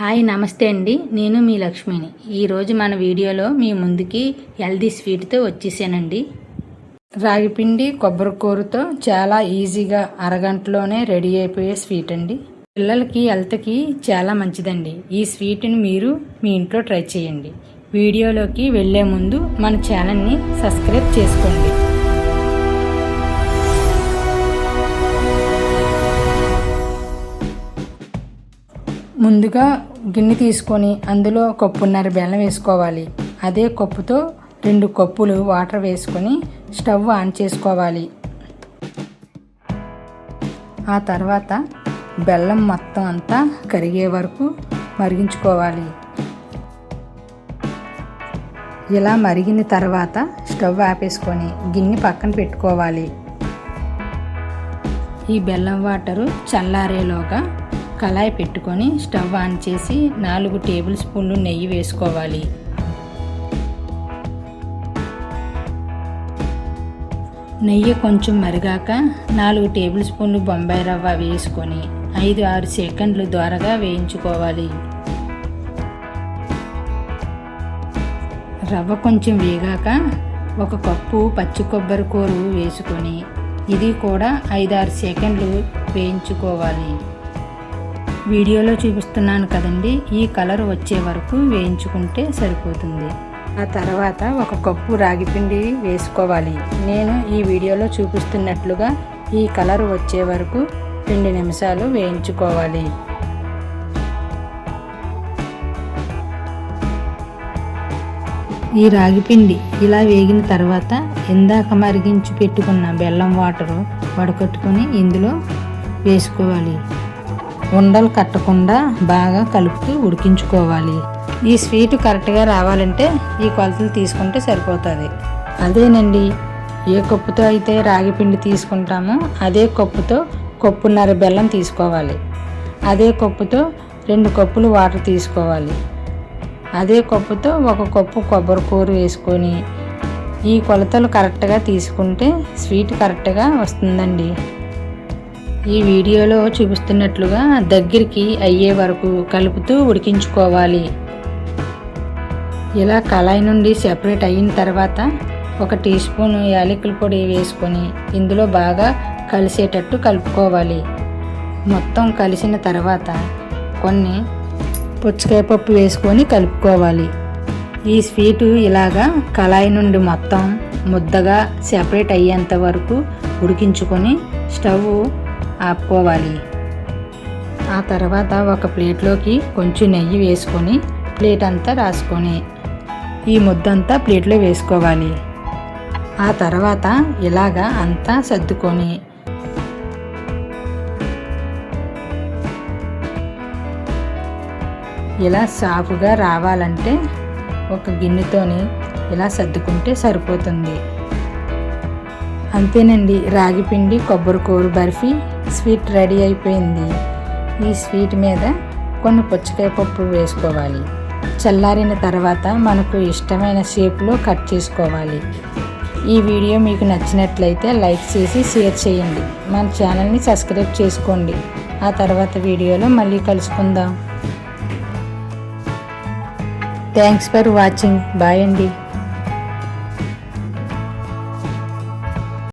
Hi నమస్తే అండి, నేను మీ లక్ష్మిని. ఈరోజు మన వీడియోలో మీ ముందుకి హెల్దీ స్వీట్తో వచ్చేసానండి. రాగిపిండి కొబ్బరికూరతో చాలా ఈజీగా అరగంటలోనే రెడీ అయిపోయే స్వీట్ అండి. పిల్లలకి హెల్త్కి చాలా మంచిదండి. ఈ స్వీట్ని మీరు మీ ఇంట్లో ట్రై చేయండి. వీడియోలోకి వెళ్ళే ముందు మన ఛానల్ని సబ్స్క్రైబ్ చేసుకోండి. ముందుగా గిన్నె తీసుకొని అందులో కప్పున్నర బెల్లం వేసుకోవాలి. అదే కప్పుతో 2 కప్పులు వాటర్ వేసుకొని స్టవ్ ఆన్ చేసుకోవాలి. ఆ తర్వాత బెల్లం మొత్తం అంతా కరిగే వరకు మరిగించుకోవాలి. ఇలా మరిగిన తర్వాత స్టవ్ ఆపేసుకొని గిన్నె పక్కన పెట్టుకోవాలి. ఈ బెల్లం వాటరు చల్లారేలోగా కళాయి పెట్టుకొని స్టవ్ ఆన్ చేసి 4 టేబుల్ స్పూన్లు నెయ్యి వేసుకోవాలి. నెయ్యి కొంచెం మరిగాక 4 టేబుల్ స్పూన్లు బొంబాయి రవ్వ వేసుకొని 5-6 సెకండ్లు ద్వారాగా వేయించుకోవాలి. రవ్వ కొంచెం వేగాక 1 కప్పు పచ్చి కొబ్బరి కూర వేసుకొని ఇది కూడా 5-6 సెకండ్లు వేయించుకోవాలి. వీడియోలో చూపిస్తున్నాను కదండి, ఈ కలర్ వచ్చే వరకు వేయించుకుంటే సరిపోతుంది. ఆ తర్వాత 1 కప్పు రాగిపిండి వేసుకోవాలి. నేను ఈ వీడియోలో చూపిస్తున్నట్లుగా ఈ కలర్ వచ్చే వరకు 2 నిమిషాలు వేయించుకోవాలి. ఈ రాగిపిండి ఇలా వేగిన తర్వాత ఇందాక మరిగించి పెట్టుకున్న బెల్లం వాటరు వడకట్టుకొని ఇందులో వేసుకోవాలి. ఉండలు కట్టకుండా బాగా కలుపుతూ ఉడికించుకోవాలి. ఈ స్వీట్ కరెక్ట్గా రావాలంటే ఈ కొలతలు తీసుకుంటే సరిపోతుంది. అదేనండి, ఏ కప్పుతో అయితే రాగిపిండి తీసుకుంటామో అదే కప్పుతో కప్పున్నర బెల్లం తీసుకోవాలి. అదే కప్పుతో 2 కప్పులు వాటర్ తీసుకోవాలి. అదే కప్పుతో 1 కప్పు కొబ్బరి కూర వేసుకొని ఈ కొలతలు కరెక్ట్గా తీసుకుంటే స్వీట్ కరెక్ట్గా వస్తుందండి. ఈ వీడియోలో చూపిస్తున్నట్లుగా దగ్గరికి అయ్యే వరకు కలుపుతూ ఉడికించుకోవాలి. ఇలా కళాయి నుండి సెపరేట్ అయిన తర్వాత 1 టీ స్పూన్ యాలకుల పొడి వేసుకొని ఇందులో బాగా కలిసేటట్టు కలుపుకోవాలి. మొత్తం కలిసిన తర్వాత కొన్ని పుచ్చకాయ పప్పు వేసుకొని కలుపుకోవాలి. ఈ స్వీటు ఇలాగా కళాయి నుండి మొత్తం ముద్దగా సెపరేట్ అయ్యేంత వరకు ఉడికించుకొని స్టవ్ ఆపుకోవాలి. ఆ తర్వాత 1 ప్లేట్లోకి కొంచెం నెయ్యి వేసుకొని ప్లేట్ అంతా రాసుకొని ఈ ముద్దంతా ప్లేట్లో వేసుకోవాలి. ఆ తర్వాత ఇలాగా అంతా సర్దుకొని ఇలా సాఫ్గా రావాలంటే 1 గిన్నెతోని ఇలా సర్దుకుంటే సరిపోతుంది. అంతేనండి, రాగిపిండి కొబ్బరి కూర బర్ఫీ స్వీట్ రెడీ అయిపోయింది. ఈ స్వీట్ మీద కొన్ని పుచ్చకాయ పప్పు వేసుకోవాలి. చల్లారిన తర్వాత మనకు ఇష్టమైన షేప్లో కట్ చేసుకోవాలి. ఈ వీడియో మీకు నచ్చినట్లయితే లైక్ చేసి షేర్ చేయండి. మన ఛానల్ని సబ్స్క్రైబ్ చేసుకోండి. ఆ తర్వాత వీడియోలో మళ్ళీ కలుసుకుందాం. Thanks for watching. బాయ్ అండి.